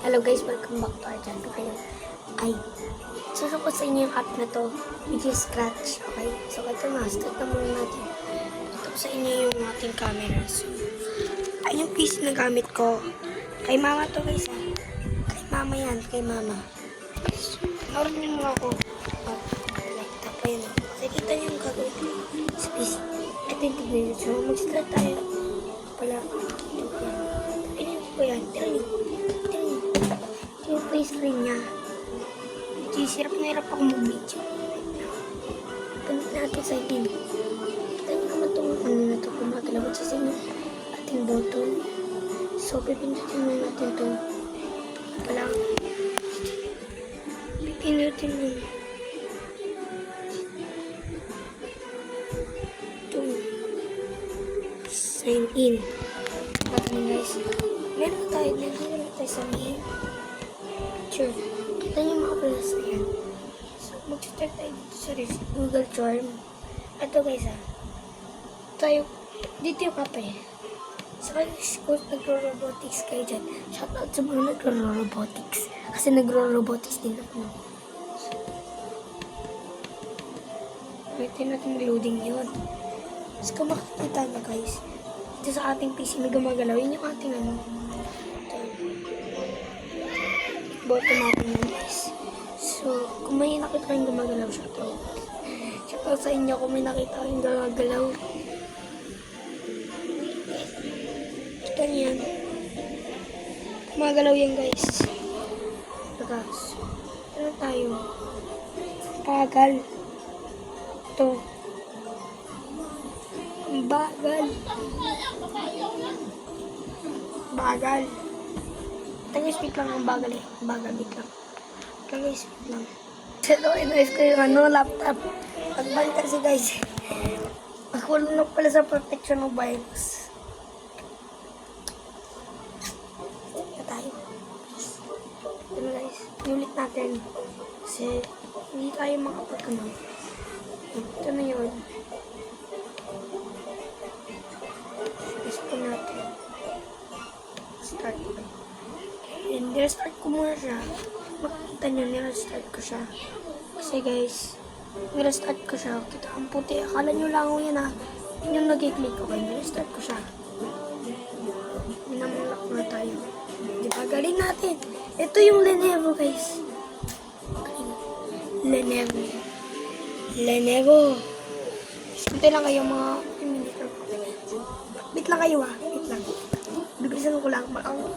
Hello guys, welcome back to our channel. Ay, suro ko sa inyo yung app na to, which is Scratch. Okay, so ito na, start na muna natin. Ito sa inyo yung ating camera. So, ay yung PC na gamit ko. Kay mama to guys, ha? Kay mama yan, kay mama. So, naroon nyo mga ako. Like, tapo yun. Nakikita nyo yung gagawin ko sa PC. Ito yung tignan nyo. So, mag-start tayo. Pala, tignan ko yan. Tignan nyo. Yung face screen niya. Hirap na hirap ako mag-video. Punta natin sa atin. Kita niyo naman itong ano na ito. Kumakalawad sa inyo. Ating button. So, pipindutin mo natin ito. Wala. Pipindutin mo. Ito. Sign in. Bakit guys? Meron tayo sa main. Sure. Kita niyo mga plus na yan. So, mag-start tayo dito sa Google Chrome. Ito guys tayo, dito yung kape. So, kung nagro-robotics kayo dyan, shoutout sa mga nagro-robotics. Kasi nagro-robotics din ako. Wait natin loading yun. So, kung makikita nyo guys, dito sa ating PC na gumagalaw, yun yung ating ano. Button natin yun guys. So, kung may nakita yung gumagalaw, shoutout sa inyo kung may nakita yung gumagalaw. Kita nyo yan. Gumagalaw yan guys. Tagas. Ano tayo? Bagal. Ito. Ang bagal. Bagal. Speed lang ang bagal eh. Bagal, bit lang. Speed lang. So, inayos ko yung laptop. Pagbalik kasi guys. Ako lang pala sa protection ng virus. Ito tayo. Ito guys. Iulit natin. Kasi hindi tayo makapag-ano. Ito na yun. Gusto natin. Start. And nirestart ko muna siya. Makikita nyo, nirestart ko siya. Kasi guys, nirestart ko siya. Kita ang puti. Akala nyo lang ako yan Yun yung nag-click. Okay, nirestart ko siya. Minamulak na tayo. Diba? Galing natin. Ito yung Lenovo guys. Lenovo. Lenovo. Sintay lang kayo mga bit lang kayo bit lang. Bibilisan ko lang.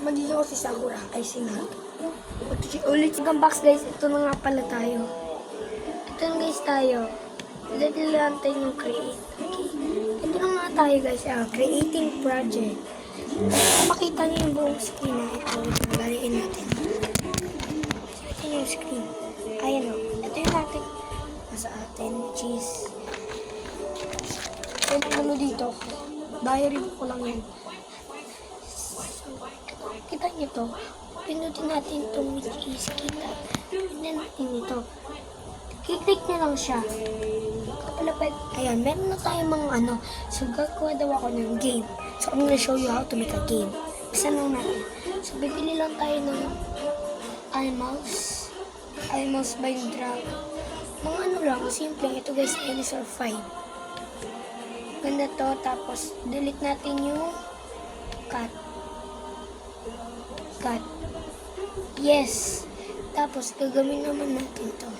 Magiging ako si Sakura. Ay, sinag. Ulit sa box guys. Ito na nga pala tayo. Ito na guys tayo. Dito lang tayo yung create. Okay. Ito na nga tayo guys. Creating project. Kung makita niyo yung buong screen na ito. Balikin natin. Ito yung screen. Ayan o. Ito yung natin. Nasa atin. Which is ito yung dito. Diary ko lang yan. Kita nyo to. Pinutin natin itong which is kita. Pinutin natin ito. Kiklik nyo lang siya. Kapalapag. Ayan, meron na tayo mga ano. So, gagawa daw ako ng game. So, I'm gonna show you how to make a game. Isa lang natin. So, bibili lang tayo ng animals. Animals by drag. Mga ano lang. Simple. Ito guys, dinosaur 5. Ganda to. Tapos, delete natin yung cat. Cut. Yes. Tapos, gagawin naman natin to.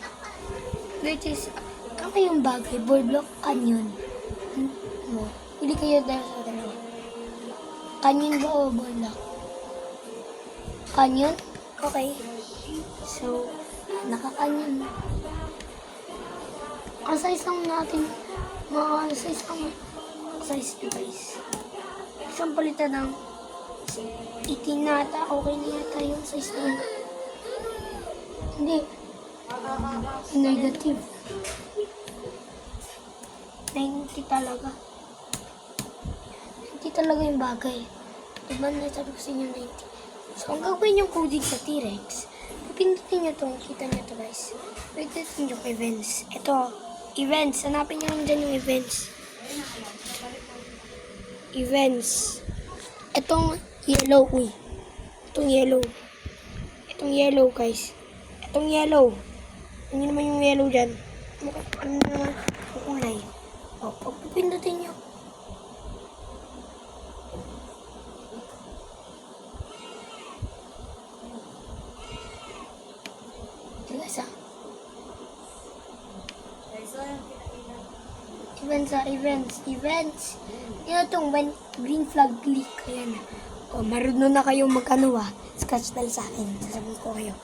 Which is, ano yung bagay? Ball block, canyon. Hindi kayo dahil sa dalawa. Canyon ba o ball block? Canyon? Okay. So, naka-canyon. Ang size lang natin. Mga size lang. Size nyo guys. Isang palitan ng 18 na ata. Okay na yata yung size na yun. Hindi. Negative. 90 talaga. 90 talaga yung bagay. Diba na sabi ko sa inyo 90. So, ang gagawin yung coding sa T-Rex, pipindutin nyo itong, kita nyo ito guys. Pipindutin nyo events. Ito, events. Hanapin nyo lang dyan yung events. Events. Itong yellow, Itong yellow. Itong yellow, guys. Itong yellow. Ano naman yung yellow dyan? Ano naman yung kulay? O, pagpipindutin nyo. Guys, events. Yan itong when green flag click. Ayan. O, marunong na kayong scratch dahil sa akin. Sasabihin ko kayo.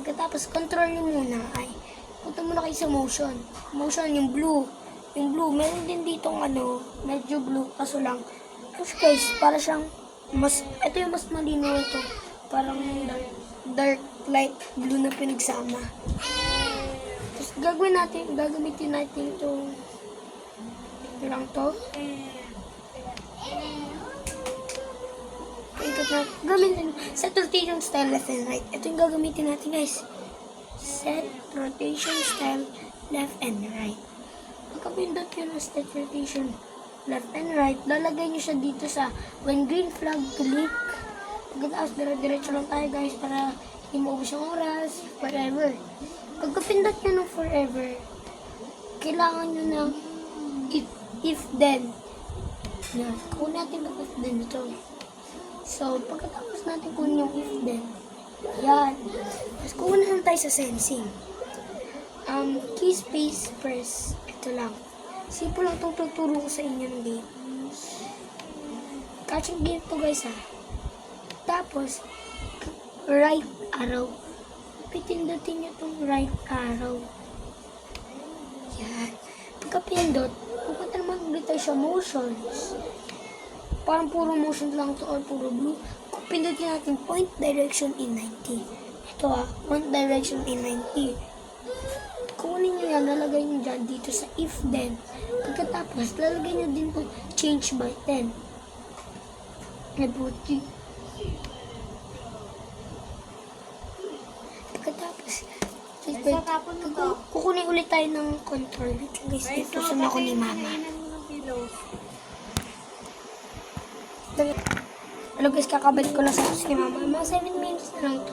Pagkatapos, control nyo muna ay punta muna kayo sa motion. Motion, yung blue. Yung blue, meron din ditong medyo blue. Kaso lang, tapos guys, para siyang ito yung mas malinaw ito. Parang dark light blue na pinagsama. Tapos gagamitin natin itong ito lang to. Gamitin set rotation style left and right. Ito yung gagamitin natin, guys. Set rotation style left and right. Pagkapindot yun ng set rotation left and right, lalagay nyo siya dito sa when green flag click. Pagkatapos dire-diretso lang tayo, guys, para hindi maubos yung oras, forever. Pagkapindot nyo ng forever, kailangan nyo ng if then. Yan. Kung natin ang if then ito. So, pagkatapos natin kunin yung if then, yan. Tapos kunin naman tayo sa sensing. Key space press. Ito lang. Simple lang itong tuturo ko sa inyo ng game. Catching game to, guys, ha. Tapos, right arrow. Pitindutin nyo itong right arrow. Yan. Pagkapindot, pupunta naman ulit tayo sa motions. Parang puro motion lang to or puro blue. Pindutin natin point direction in 90. Ito point direction in 90. Kunin nyo yan, lalagay nyo dyan dito sa if then. Pagkatapos, lalagay nyo din po change by 10. Nabuti. Pagkatapos, kukunin ulit tayo ng control. Guys, ito sa ako ni mama. Hello guys, kakabalik ko lang sa house ni mama. Mga 7 minutes na lang to.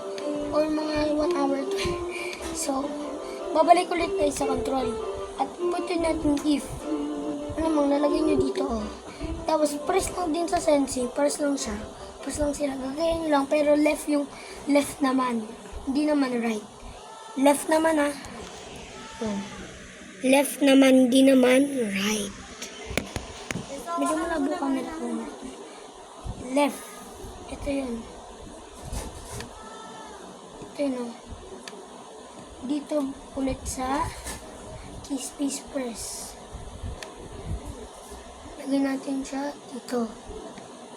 Or mga 1 hour to. So, babalik ulit tayo sa control. At putin natin if. Ano mong lalagay nyo dito, oh. Tapos, press lang din sa sensing. Press lang siya. Press lang sila. Gagayan nyo lang. Pero left yung left naman. Hindi naman right. Left naman, ha. Oh. Left naman, hindi naman right. Medyo malabo camera ko. Left. Ito yun. Ito yun, oh. Dito ulit sa key space press. Lagyan natin siya dito.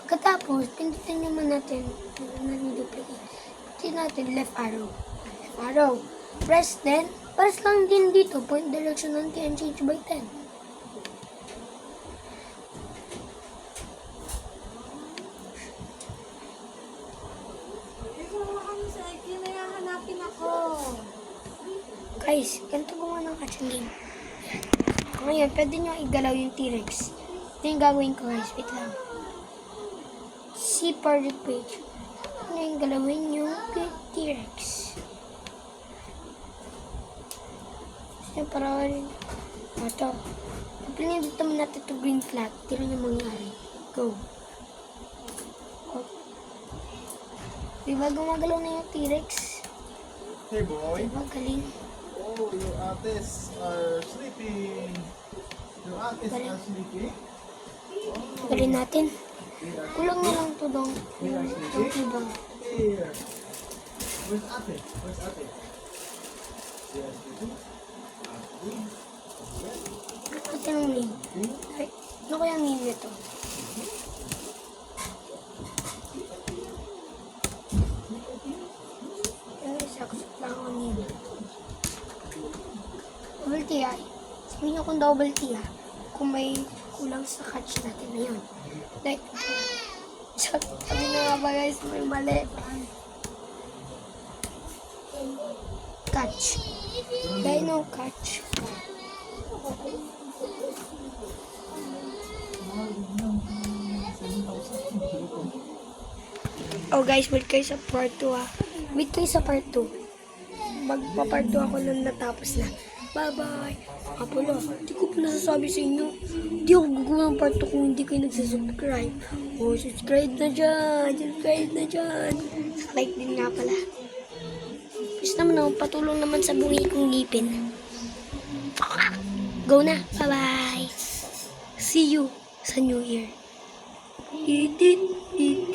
Pagkatapos, pindutin naman natin. Pindutin natin left arrow. Left arrow. Press then. Press lang din dito. Point direction ng 10 change by 10. Guys, ganito gumawa ng catching game. Ngayon, pwede nyo igalaw yung T-Rex. Ito yung gagawin ko, guys. Wait lang. See project page. Ano yung galawin yung T-Rex. Kasi para rin. Ito. Pinindot naman natin ito green flag. Tira nyo mangyari. Go. Oh. Diba gumagalaw na yung T-Rex? Hey boy. Diba galing? Oh, your artists are sleeping. Your artists are sleeping. Galing natin. Kulang na lang ito dong. They are sleeping. Here. Where's ate? Where's ate? They are sleeping. Ate ng name. Ay, ano kaya ang name nito? Saksot lang ang name. Double T ay. Sabihin nyo kung double T ha. Kung may kulang sa catch natin na yun. Like, sabi na nga ba guys, may mali. Catch. Dino catch. Oh guys, balik kayo sa part 2 ha. Meet kayo sa part 2. Magpa-part 2 ako nung natapos na. Bye-bye. Pala, hindi ko pa nasasabi sa inyo. Hindi ako gagawa ng part 2 kung hindi kayo nagsasubscribe. Oh, subscribe na dyan. Subscribe na dyan. Like din nga pala. Gusto naman ako, patulong naman sa bungi kong ngipin. Go na. Bye-bye. See you sa New Year. Eat it, eat